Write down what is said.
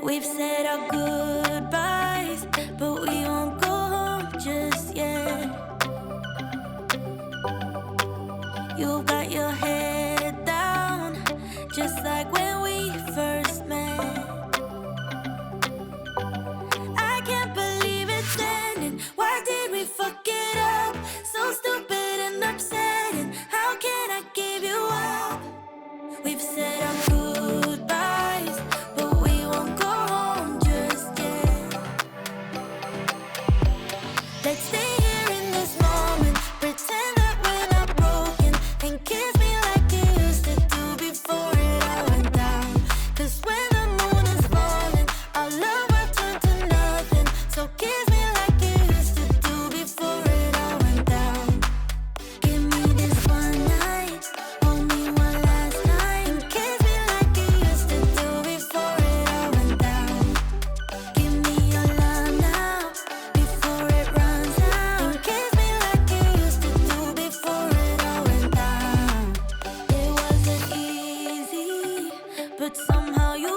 We've said our goodbyes, but we won't go home just yet. You've got your head down, just like when we first met. I can't believe it's ending. Why did we fuck it up? So stupid and upsetting. How can I give you up? We've said our goodbyes, but we won't go home just yet. Let's stay here in this moment, pretend that we're not broken, and kiss me like you used to do before it all went down. 'Cause when the moon is falling, our love will turn to nothing. So kiss me like you used to do before it all went down. Give me this one night, hold me one last time, and kiss me like you used to do before it all went down. Give me your love now, before it runs out, and kiss me like you used to do before it all went down. It wasn't easy, but somehow you